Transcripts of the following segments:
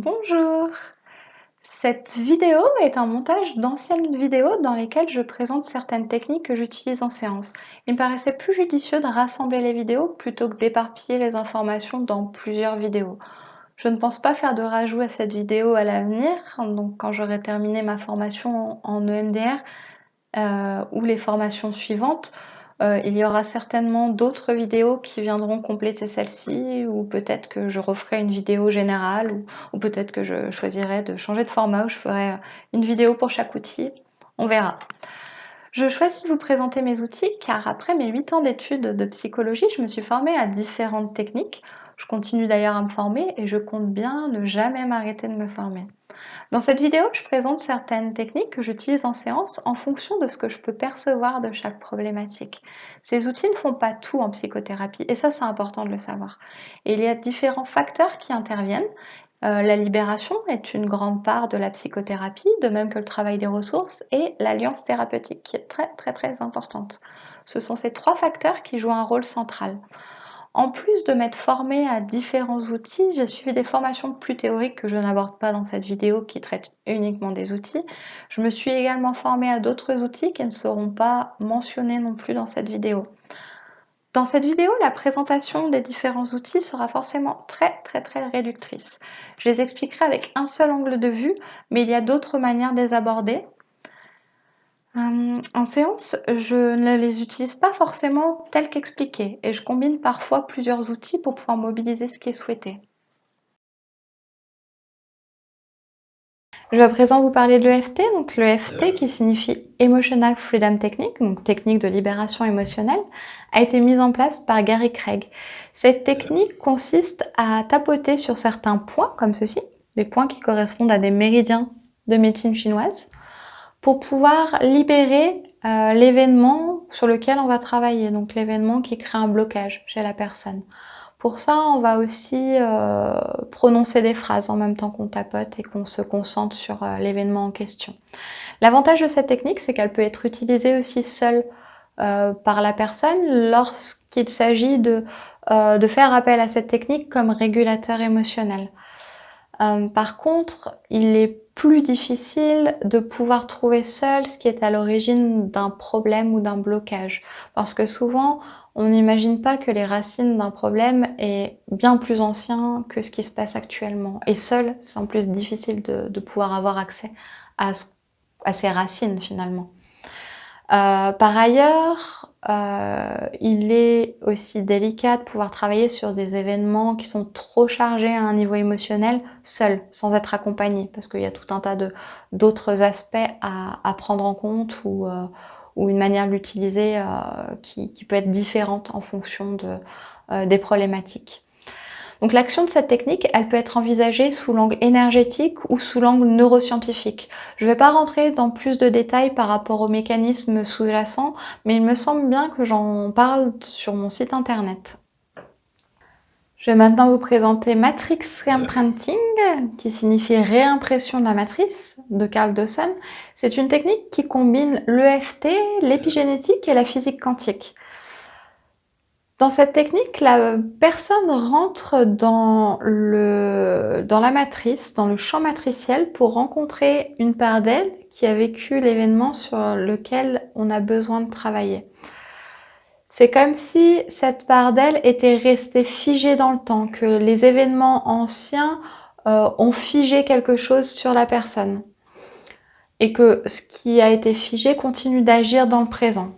Bonjour! Cette vidéo est un montage d'anciennes vidéos dans lesquelles je présente certaines techniques que j'utilise en séance. Il me paraissait plus judicieux de rassembler les vidéos plutôt que d'éparpiller les informations dans plusieurs vidéos. Je ne pense pas faire de rajout à cette vidéo à l'avenir, donc quand j'aurai terminé ma formation en EMDR, ou les formations suivantes, il y aura certainement d'autres vidéos qui viendront compléter celle-ci ou peut-être que je referai une vidéo générale ou peut-être que je choisirai de changer de format où je ferai, une vidéo pour chaque outil. On verra. Je choisis de vous présenter mes outils car après mes 8 ans d'études de psychologie, je me suis formée à différentes techniques. Je continue d'ailleurs à me former et je compte bien ne jamais m'arrêter de me former. Dans cette vidéo, je présente certaines techniques que j'utilise en séance en fonction de ce que je peux percevoir de chaque problématique. Ces outils ne font pas tout en psychothérapie et ça c'est important de le savoir. Et il y a différents facteurs qui interviennent. La libération est une grande part de la psychothérapie, de même que le travail des ressources et l'alliance thérapeutique qui est très très très importante. Ce sont ces trois facteurs qui jouent un rôle central. En plus de m'être formée à différents outils, j'ai suivi des formations plus théoriques que je n'aborde pas dans cette vidéo qui traite uniquement des outils. Je me suis également formée à d'autres outils qui ne seront pas mentionnés non plus dans cette vidéo. Dans cette vidéo, la présentation des différents outils sera forcément très très très réductrice. Je les expliquerai avec un seul angle de vue, mais il y a d'autres manières de les aborder. En séance, je ne les utilise pas forcément tels qu'expliqués et je combine parfois plusieurs outils pour pouvoir mobiliser ce qui est souhaité. Je vais à présent vous parler de l'EFT, donc l'EFT qui signifie Emotional Freedom Technique, donc technique de libération émotionnelle, a été mise en place par Gary Craig. Cette technique consiste à tapoter sur certains points comme ceci, des points qui correspondent à des méridiens de médecine chinoise, pour pouvoir libérer l'événement sur lequel on va travailler, donc l'événement qui crée un blocage chez la personne. Pour ça, on va aussi prononcer des phrases en même temps qu'on tapote et qu'on se concentre sur l'événement en question. L'avantage de cette technique, c'est qu'elle peut être utilisée aussi seule par la personne lorsqu'il s'agit de faire appel à cette technique comme régulateur émotionnel. Par contre, il est plus difficile de pouvoir trouver seul ce qui est à l'origine d'un problème ou d'un blocage. Parce que souvent, on n'imagine pas que les racines d'un problème est bien plus ancien que ce qui se passe actuellement. Et seul, c'est en plus difficile de pouvoir avoir accès à ces racines finalement. Par ailleurs, il est aussi délicat de pouvoir travailler sur des événements qui sont trop chargés à un niveau émotionnel, seul, sans être accompagné, parce qu'il y a tout un tas d'autres aspects à prendre en compte ou une manière de l'utiliser qui peut être différente en fonction des problématiques. Donc l'action de cette technique, elle peut être envisagée sous l'angle énergétique ou sous l'angle neuroscientifique. Je ne vais pas rentrer dans plus de détails par rapport aux mécanismes sous-jacents, mais il me semble bien que j'en parle sur mon site internet. Je vais maintenant vous présenter Matrix Reimprinting, qui signifie réimpression de la matrice, de Carl Dawson. C'est une technique qui combine l'EFT, l'épigénétique et la physique quantique. Dans cette technique, la personne rentre dans la matrice, dans le champ matriciel pour rencontrer une part d'elle qui a vécu l'événement sur lequel on a besoin de travailler. C'est comme si cette part d'elle était restée figée dans le temps, que les événements anciens ont figé quelque chose sur la personne et que ce qui a été figé continue d'agir dans le présent.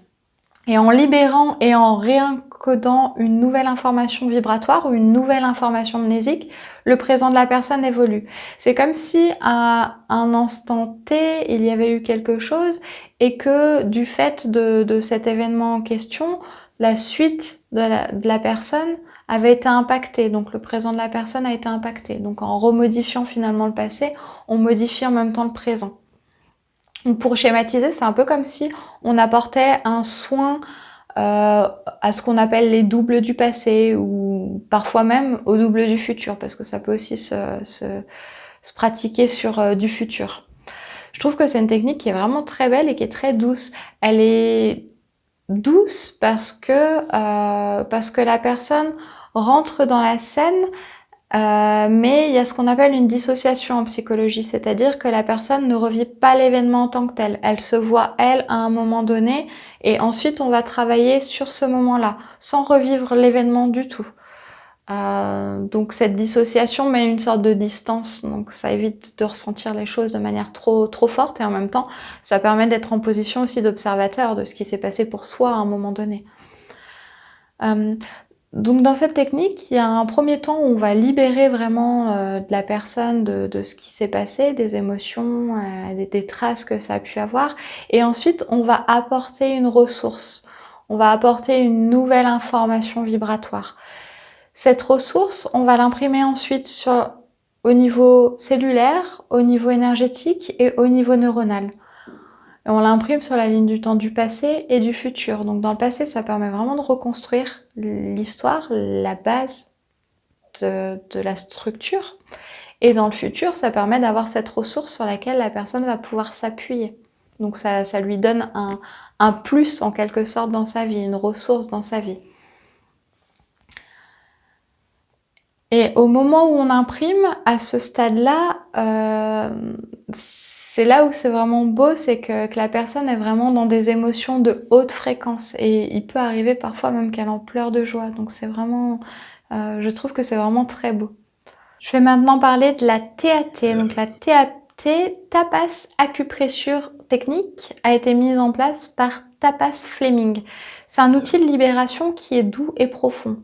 Et en libérant et en réencodant une nouvelle information vibratoire ou une nouvelle information mnésique, le présent de la personne évolue. C'est comme si à un instant T, il y avait eu quelque chose et que du fait de cet événement en question, la suite de la personne avait été impactée. Donc le présent de la personne a été impacté. Donc en remodifiant finalement le passé, on modifie en même temps le présent. Pour schématiser, c'est un peu comme si on apportait un soin à ce qu'on appelle les doubles du passé ou parfois même au double du futur parce que ça peut aussi se pratiquer sur du futur. Je trouve que c'est une technique qui est vraiment très belle et qui est très douce. Elle est douce parce que la personne rentre dans la scène Mais il y a ce qu'on appelle une dissociation en psychologie, c'est-à-dire que la personne ne revit pas l'événement en tant que tel. Elle se voit, elle, à un moment donné, et ensuite on va travailler sur ce moment-là, sans revivre l'événement du tout. Donc cette dissociation met une sorte de distance, donc ça évite de ressentir les choses de manière trop forte, et en même temps, ça permet d'être en position aussi d'observateur de ce qui s'est passé pour soi à un moment donné. Donc dans cette technique, il y a un premier temps où on va libérer vraiment de la personne de ce qui s'est passé, des émotions, des traces que ça a pu avoir. Et ensuite, on va apporter une ressource. On va apporter une nouvelle information vibratoire. Cette ressource, on va l'imprimer ensuite au niveau cellulaire, au niveau énergétique et au niveau neuronal. Et on l'imprime sur la ligne du temps du passé et du futur. Donc dans le passé, ça permet vraiment de reconstruire l'histoire, la base de la structure. Et dans le futur, ça permet d'avoir cette ressource sur laquelle la personne va pouvoir s'appuyer. Donc ça lui donne un plus en quelque sorte dans sa vie, une ressource dans sa vie. Et au moment où on imprime, à ce stade-là, c'est là où c'est vraiment beau, c'est que la personne est vraiment dans des émotions de haute fréquence. Et il peut arriver parfois même qu'elle en pleure de joie. Donc c'est vraiment, je trouve que c'est vraiment très beau. Je vais maintenant parler de la TAT. Donc la TAT, Tapas Acupressure Technique, a été mise en place par Tapas Fleming. C'est un outil de libération qui est doux et profond.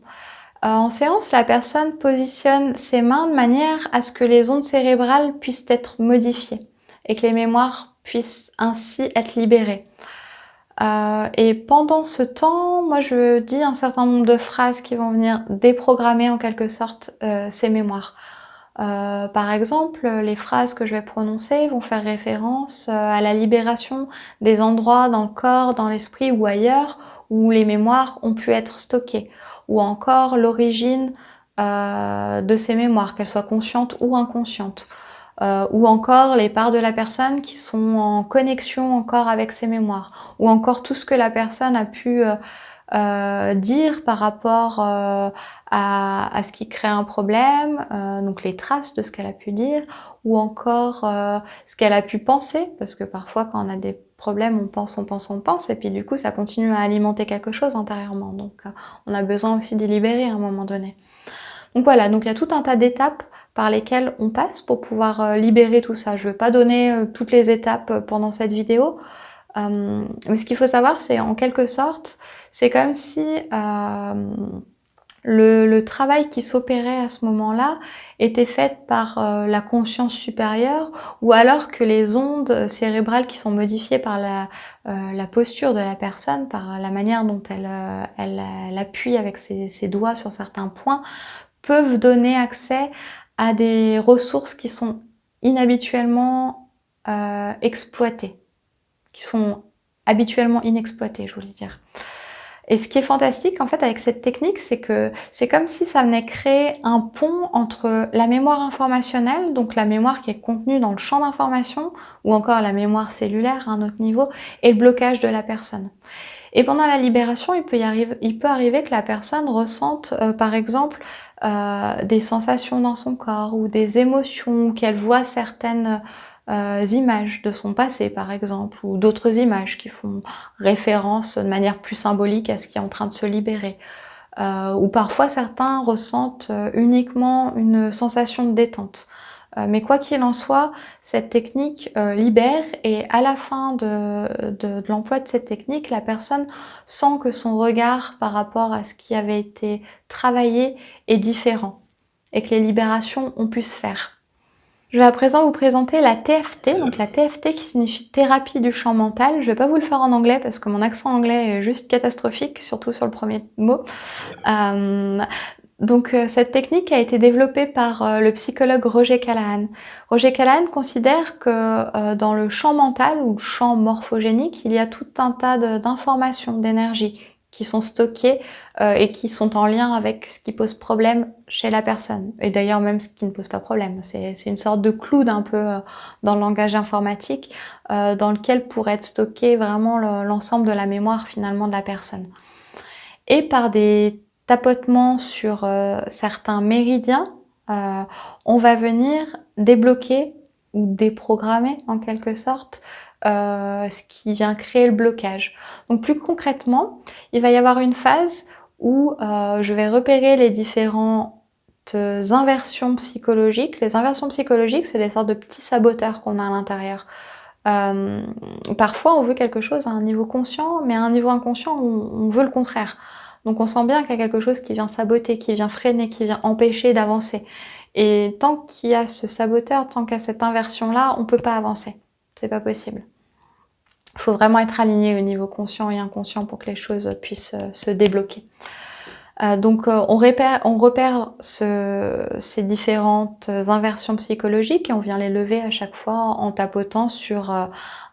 En séance, la personne positionne ses mains de manière à ce que les ondes cérébrales puissent être modifiées et que les mémoires puissent ainsi être libérées. Et pendant ce temps, moi je dis un certain nombre de phrases qui vont venir déprogrammer en quelque sorte ces mémoires. Par exemple, les phrases que je vais prononcer vont faire référence à la libération des endroits dans le corps, dans l'esprit ou ailleurs où les mémoires ont pu être stockées, ou encore l'origine de ces mémoires, qu'elles soient conscientes ou inconscientes, ou encore les parts de la personne qui sont en connexion encore avec ces mémoires, ou encore tout ce que la personne a pu dire par rapport à ce qui crée un problème, donc les traces de ce qu'elle a pu dire, ou encore ce qu'elle a pu penser, parce que parfois quand on a des problèmes, on pense, et puis du coup ça continue à alimenter quelque chose intérieurement, donc on a besoin aussi d'y libérer à un moment donné. Donc voilà, donc il y a tout un tas d'étapes par lesquelles on passe pour pouvoir libérer tout ça. Je ne vais pas donner toutes les étapes pendant cette vidéo, mais ce qu'il faut savoir, c'est en quelque sorte, c'est comme si le travail qui s'opérait à ce moment-là était fait par la conscience supérieure, ou alors que les ondes cérébrales qui sont modifiées par la posture de la personne, par la manière dont elle appuie avec ses doigts sur certains points, peuvent donner accès à des ressources qui sont inhabituellement exploitées, qui sont habituellement inexploitées, je voulais dire. Et ce qui est fantastique en fait avec cette technique, c'est que c'est comme si ça venait créer un pont entre la mémoire informationnelle, donc la mémoire qui est contenue dans le champ d'information, ou encore la mémoire cellulaire à un autre niveau, et le blocage de la personne. Et pendant la libération, il peut arriver que la personne ressente par exemple des sensations dans son corps, ou des émotions, ou qu'elle voit certaines images de son passé par exemple, ou d'autres images qui font référence de manière plus symbolique à ce qui est en train de se libérer. Ou parfois certains ressentent uniquement une sensation de détente. Mais quoi qu'il en soit, cette technique libère, et à la fin de l'emploi de cette technique, la personne sent que son regard par rapport à ce qui avait été travaillé est différent, et que les libérations ont pu se faire. Je vais à présent vous présenter la TFT, donc la TFT qui signifie thérapie du champ mental. Je vais pas vous le faire en anglais parce que mon accent anglais est juste catastrophique, surtout sur le premier mot. Donc cette technique a été développée par le psychologue Roger Callahan. Roger Callahan considère que dans le champ mental ou le champ morphogénique, il y a tout un tas d'informations, d'énergie qui sont stockées et qui sont en lien avec ce qui pose problème chez la personne. Et d'ailleurs même ce qui ne pose pas problème. C'est une sorte de cloud un peu dans le langage informatique dans lequel pourrait être stocké vraiment l'ensemble de la mémoire finalement de la personne. Et par des tapotements sur certains méridiens, on va venir débloquer ou déprogrammer en quelque sorte ce qui vient créer le blocage. Donc plus concrètement, il va y avoir une phase où je vais repérer les différentes inversions psychologiques. Les inversions psychologiques, c'est des sortes de petits saboteurs qu'on a à l'intérieur. Parfois, on veut quelque chose à un niveau conscient, mais à un niveau inconscient, on veut le contraire. Donc on sent bien qu'il y a quelque chose qui vient saboter, qui vient freiner, qui vient empêcher d'avancer. Et tant qu'il y a ce saboteur, tant qu'il y a cette inversion-là, on peut pas avancer. C'est pas possible. Il faut vraiment être aligné au niveau conscient et inconscient pour que les choses puissent se débloquer. Donc on repère ces différentes inversions psychologiques et on vient les lever à chaque fois en tapotant sur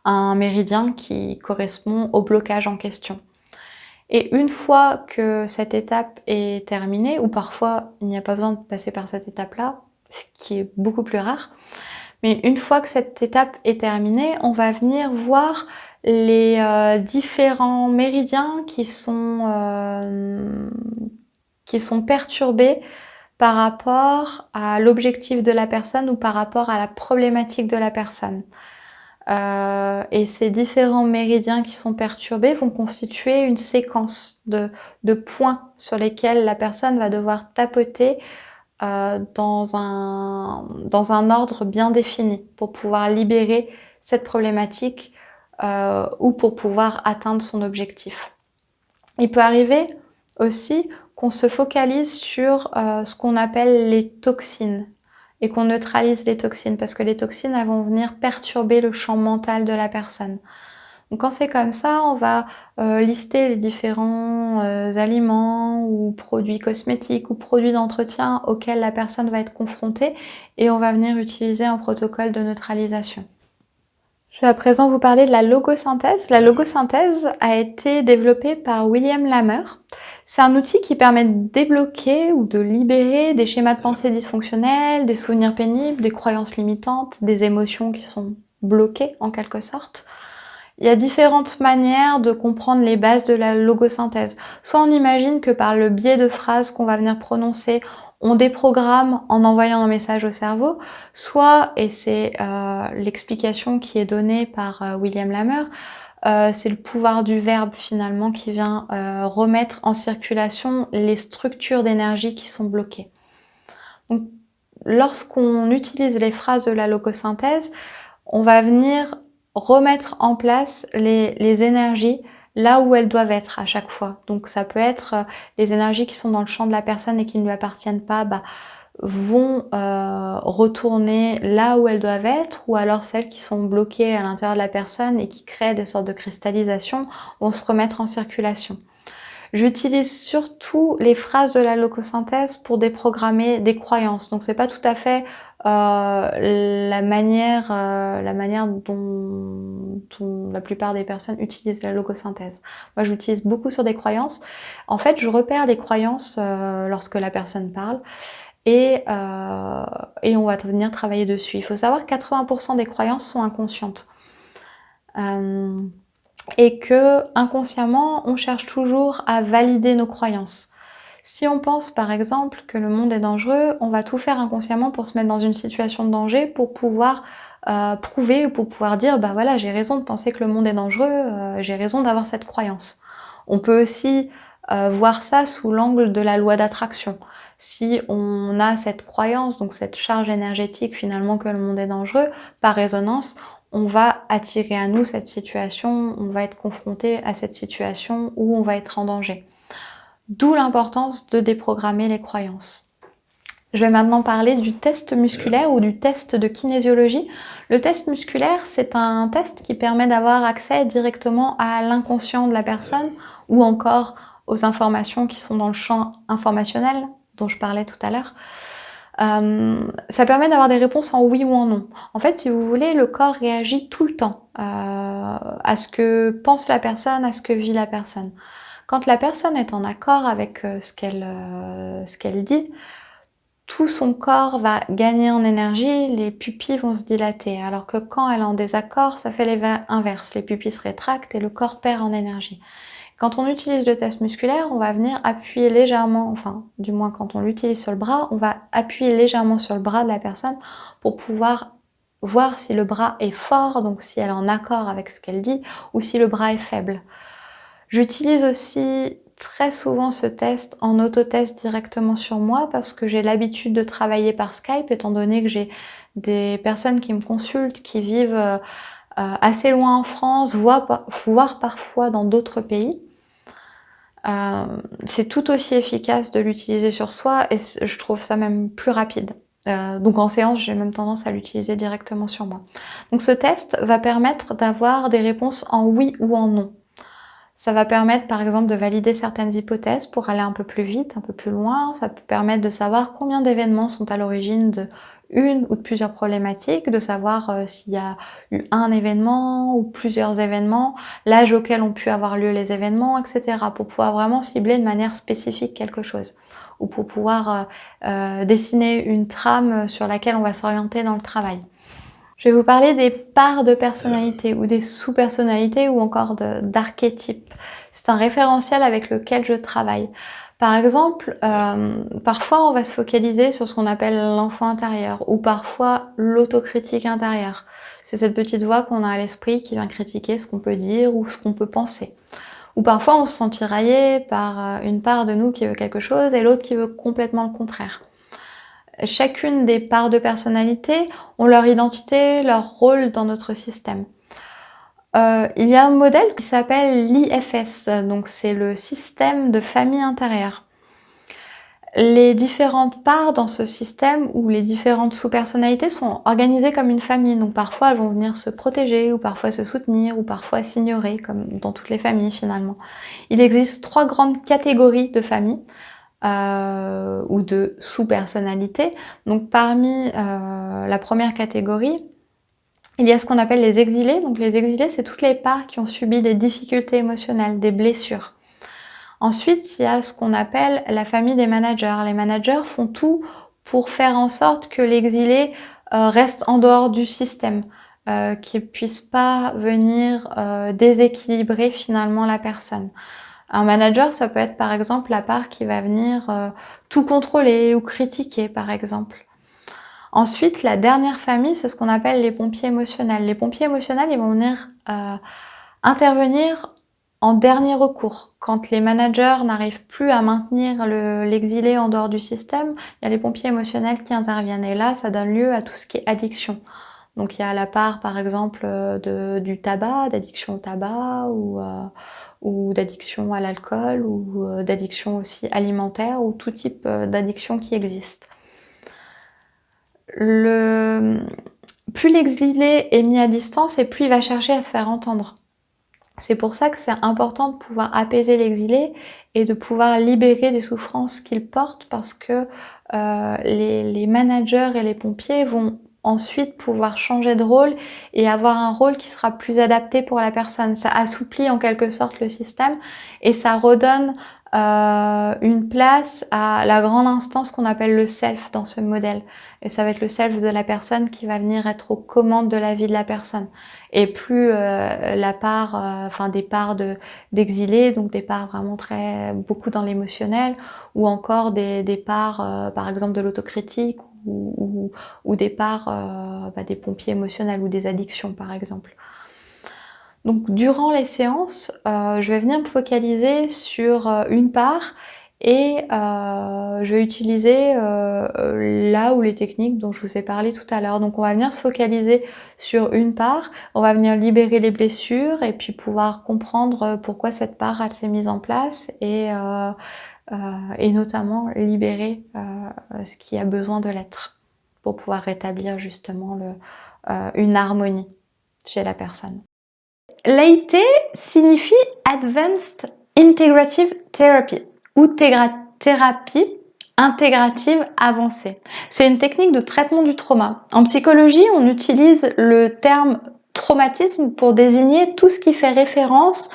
un méridien qui correspond au blocage en question. Et une fois que cette étape est terminée, ou parfois il n'y a pas besoin de passer par cette étape-là, ce qui est beaucoup plus rare, mais une fois que cette étape est terminée, on va venir voir les différents méridiens qui sont perturbés par rapport à l'objectif de la personne ou par rapport à la problématique de la personne. Et ces différents méridiens qui sont perturbés vont constituer une séquence de points sur lesquels la personne va devoir tapoter dans un ordre bien défini pour pouvoir libérer cette problématique ou pour pouvoir atteindre son objectif. Il peut arriver aussi qu'on se focalise sur ce qu'on appelle les toxines et qu'on neutralise les toxines parce que les toxines elles vont venir perturber le champ mental de la personne. Donc quand c'est comme ça, on va lister les différents aliments ou produits cosmétiques ou produits d'entretien auxquels la personne va être confrontée et on va venir utiliser un protocole de neutralisation. Je vais à présent vous parler de la logosynthèse. La logosynthèse a été développée par William Lammer. C'est un outil qui permet de débloquer ou de libérer des schémas de pensée dysfonctionnels, des souvenirs pénibles, des croyances limitantes, des émotions qui sont bloquées en quelque sorte. Il y a différentes manières de comprendre les bases de la logosynthèse. Soit on imagine que par le biais de phrases qu'on va venir prononcer, on déprogramme en envoyant un message au cerveau, soit, et c'est l'explication qui est donnée par William Lammer, c'est le pouvoir du verbe finalement qui vient remettre en circulation les structures d'énergie qui sont bloquées. Donc, lorsqu'on utilise les phrases de la logosynthèse, on va venir remettre en place les énergies là où elles doivent être à chaque fois. Donc ça peut être les énergies qui sont dans le champ de la personne et qui ne lui appartiennent pas, vont retourner là où elles doivent être, ou alors celles qui sont bloquées à l'intérieur de la personne et qui créent des sortes de cristallisation vont se remettre en circulation. J'utilise surtout les phrases de la logosynthèse pour déprogrammer des croyances. Donc c'est pas tout à fait la manière dont la plupart des personnes utilisent la logosynthèse. Moi j'utilise beaucoup sur des croyances. En fait je repère les croyances lorsque la personne parle et on va venir travailler dessus. Il faut savoir que 80% des croyances sont inconscientes. Et que inconsciemment, on cherche toujours à valider nos croyances. Si on pense par exemple que le monde est dangereux, on va tout faire inconsciemment pour se mettre dans une situation de danger pour pouvoir prouver ou pour pouvoir dire bah voilà, j'ai raison de penser que le monde est dangereux, j'ai raison d'avoir cette croyance. On peut aussi voir ça sous l'angle de la loi d'attraction. Si on a cette croyance, donc cette charge énergétique finalement que le monde est dangereux, par résonance, on va attirer à nous cette situation, on va être confronté à cette situation où on va être en danger. D'où l'importance de déprogrammer les croyances. Je vais maintenant parler du test musculaire ou du test de kinésiologie. Le test musculaire, c'est un test qui permet d'avoir accès directement à l'inconscient de la personne ou encore aux informations qui sont dans le champ informationnel dont je parlais tout à l'heure. Ça permet d'avoir des réponses en oui ou en non. En fait, si vous voulez, le corps réagit tout le temps à ce que pense la personne, à ce que vit la personne. Quand la personne est en accord avec ce qu'elle dit, tout son corps va gagner en énergie, les pupilles vont se dilater. Alors que quand elle est en désaccord, ça fait l'effet inverse. Les pupilles se rétractent et le corps perd en énergie. Quand on utilise le test musculaire, on va venir appuyer légèrement, enfin du moins quand on l'utilise sur le bras, on va appuyer légèrement sur le bras de la personne pour pouvoir voir si le bras est fort, donc si elle est en accord avec ce qu'elle dit, ou si le bras est faible. J'utilise aussi très souvent ce test en autotest directement sur moi parce que j'ai l'habitude de travailler par Skype, étant donné que j'ai des personnes qui me consultent, qui vivent assez loin en France, voire parfois dans d'autres pays. C'est tout aussi efficace de l'utiliser sur soi et je trouve ça même plus rapide. Donc en séance, j'ai même tendance à l'utiliser directement sur moi. Donc ce test va permettre d'avoir des réponses en oui ou en non. Ça va permettre par exemple de valider certaines hypothèses pour aller un peu plus vite, un peu plus loin. Ça peut permettre de savoir combien d'événements sont à l'origine de une ou de plusieurs problématiques, de savoir s'il y a eu un événement ou plusieurs événements, l'âge auquel ont pu avoir lieu les événements, etc. pour pouvoir vraiment cibler de manière spécifique quelque chose ou pour pouvoir dessiner une trame sur laquelle on va s'orienter dans le travail. Je vais vous parler des parts de personnalité ou des sous-personnalités ou encore d'archétypes. C'est un référentiel avec lequel je travaille. Par exemple, parfois on va se focaliser sur ce qu'on appelle l'enfant intérieur ou parfois l'autocritique intérieure. C'est cette petite voix qu'on a à l'esprit qui vient critiquer ce qu'on peut dire ou ce qu'on peut penser. Ou parfois on se sent tiraillé par une part de nous qui veut quelque chose et l'autre qui veut complètement le contraire. Chacune des parts de personnalité ont leur identité, leur rôle dans notre système. Il y a un modèle qui s'appelle l'IFS, donc c'est le système de famille intérieure. Les différentes parts dans ce système ou les différentes sous-personnalités sont organisées comme une famille, donc parfois elles vont venir se protéger ou parfois se soutenir ou parfois s'ignorer, comme dans toutes les familles finalement. Il existe 3 grandes catégories de familles. Ou de sous-personnalités. Donc parmi la première catégorie, il y a ce qu'on appelle les exilés. Donc les exilés, c'est toutes les parts qui ont subi des difficultés émotionnelles, des blessures. Ensuite, il y a ce qu'on appelle la famille des managers. Les managers font tout pour faire en sorte que l'exilé reste en dehors du système, qu'il ne puisse pas venir déséquilibrer finalement la personne. Un manager, ça peut être par exemple la part qui va venir tout contrôler ou critiquer par exemple. Ensuite, la dernière famille, c'est ce qu'on appelle les pompiers émotionnels. Les pompiers émotionnels, ils vont venir intervenir en dernier recours. Quand les managers n'arrivent plus à maintenir l'exilé en dehors du système, il y a les pompiers émotionnels qui interviennent. Et là, ça donne lieu à tout ce qui est addiction. Donc il y a la part par exemple du tabac, d'addiction au tabac ou d'addiction à l'alcool ou d'addiction aussi alimentaire ou tout type d'addiction qui existe. Plus l'exilé est mis à distance et plus il va chercher à se faire entendre. C'est pour ça que c'est important de pouvoir apaiser l'exilé et de pouvoir libérer des souffrances qu'il porte parce que les managers et les pompiers vont ensuite pouvoir changer de rôle et avoir un rôle qui sera plus adapté pour la personne. Ça assouplit en quelque sorte le système et ça redonne une place à la grande instance qu'on appelle le self dans ce modèle. Et ça va être le self de la personne qui va venir être aux commandes de la vie de la personne. Et plus la part, des parts d'exilés, donc des parts vraiment beaucoup dans l'émotionnel, ou encore des parts, par exemple de l'autocritique, ou des parts des pompiers émotionnels ou des addictions par exemple. Donc durant les séances, je vais venir me focaliser sur une part et je vais utiliser là où les techniques dont je vous ai parlé tout à l'heure. Donc on va venir se focaliser sur une part, on va venir libérer les blessures et puis pouvoir comprendre pourquoi cette part elle s'est mise en place et notamment libérer ce qui a besoin de l'être pour pouvoir rétablir justement une harmonie chez la personne. L'AIT signifie Advanced Integrative Therapy ou thérapie intégrative avancée. C'est une technique de traitement du trauma. En psychologie, on utilise le terme traumatisme pour désigner tout ce qui fait référence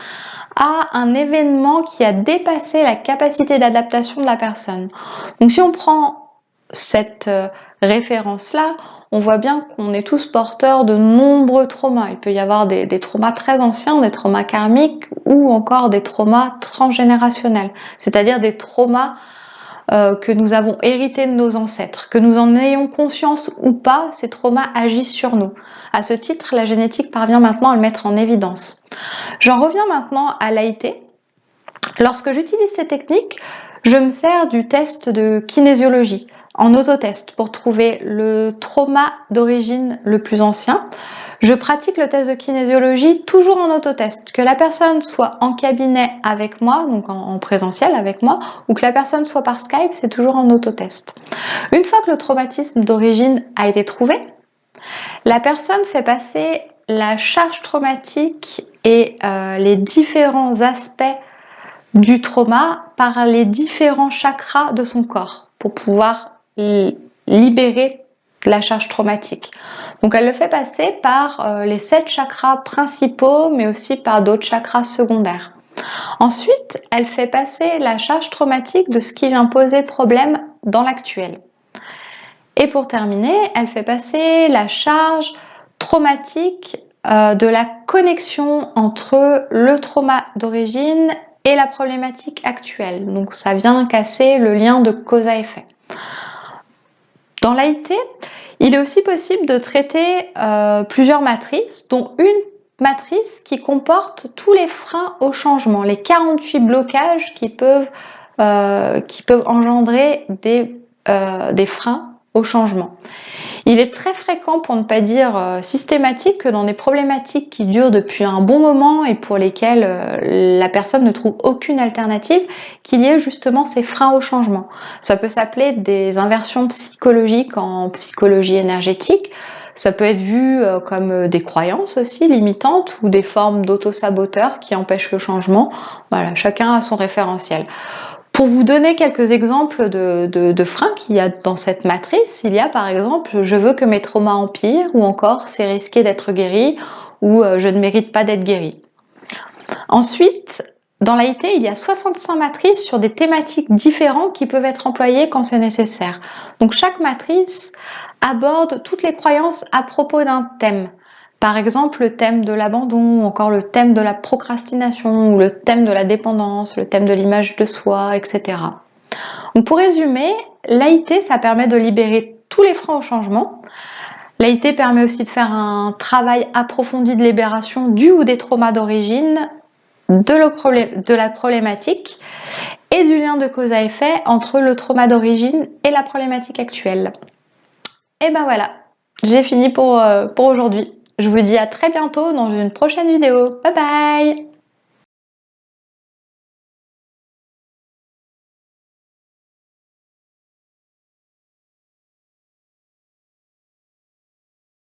à un événement qui a dépassé la capacité d'adaptation de la personne. Donc si on prend cette référence-là, on voit bien qu'on est tous porteurs de nombreux traumas. Il peut y avoir des traumas très anciens, des traumas karmiques ou encore des traumas transgénérationnels, c'est-à-dire des traumas que nous avons hérités de nos ancêtres. Que nous en ayons conscience ou pas, ces traumas agissent sur nous. À ce titre, la génétique parvient maintenant à le mettre en évidence. J'en reviens maintenant à l'AIT. Lorsque j'utilise ces techniques, je me sers du test de kinésiologie en autotest pour trouver le trauma d'origine le plus ancien. Je pratique le test de kinésiologie toujours en autotest, que la personne soit en cabinet avec moi, donc en présentiel avec moi, ou que la personne soit par Skype, c'est toujours en autotest. Une fois que le traumatisme d'origine a été trouvé, la personne fait passer la charge traumatique et les différents aspects du trauma par les différents chakras de son corps pour pouvoir libérer la charge traumatique. Donc elle le fait passer par les 7 chakras principaux, mais aussi par d'autres chakras secondaires. Ensuite, elle fait passer la charge traumatique de ce qui vient poser problème dans l'actuel. Et pour terminer, elle fait passer la charge traumatique de la connexion entre le trauma d'origine et la problématique actuelle. Donc ça vient casser le lien de cause à effet. Dans l'AIT, il est aussi possible de traiter plusieurs matrices, dont une matrice qui comporte tous les freins au changement, les 48 blocages qui peuvent engendrer des freins au changement. Il est très fréquent, pour ne pas dire systématique, que dans des problématiques qui durent depuis un bon moment et pour lesquelles la personne ne trouve aucune alternative, qu'il y ait justement ces freins au changement. Ça peut s'appeler des inversions psychologiques en psychologie énergétique. Ça peut être vu comme des croyances aussi limitantes ou des formes d'auto-saboteurs qui empêchent le changement. Voilà, chacun a son référentiel. Pour vous donner quelques exemples de freins qu'il y a dans cette matrice, il y a par exemple « je veux que mes traumas empirent » ou encore « c'est risqué d'être guéri » ou « je ne mérite pas d'être guéri ». Ensuite, dans l'AIT, il y a 65 matrices sur des thématiques différentes qui peuvent être employées quand c'est nécessaire. Donc chaque matrice aborde toutes les croyances à propos d'un thème. Par exemple, le thème de l'abandon, ou encore le thème de la procrastination, ou le thème de la dépendance, le thème de l'image de soi, etc. Donc pour résumer, l'AIT, ça permet de libérer tous les freins au changement. L'AIT permet aussi de faire un travail approfondi de libération du ou des traumas d'origine, de la problématique et du lien de cause à effet entre le trauma d'origine et la problématique actuelle. Et ben voilà, j'ai fini pour aujourd'hui. Je vous dis à très bientôt dans une prochaine vidéo. Bye bye!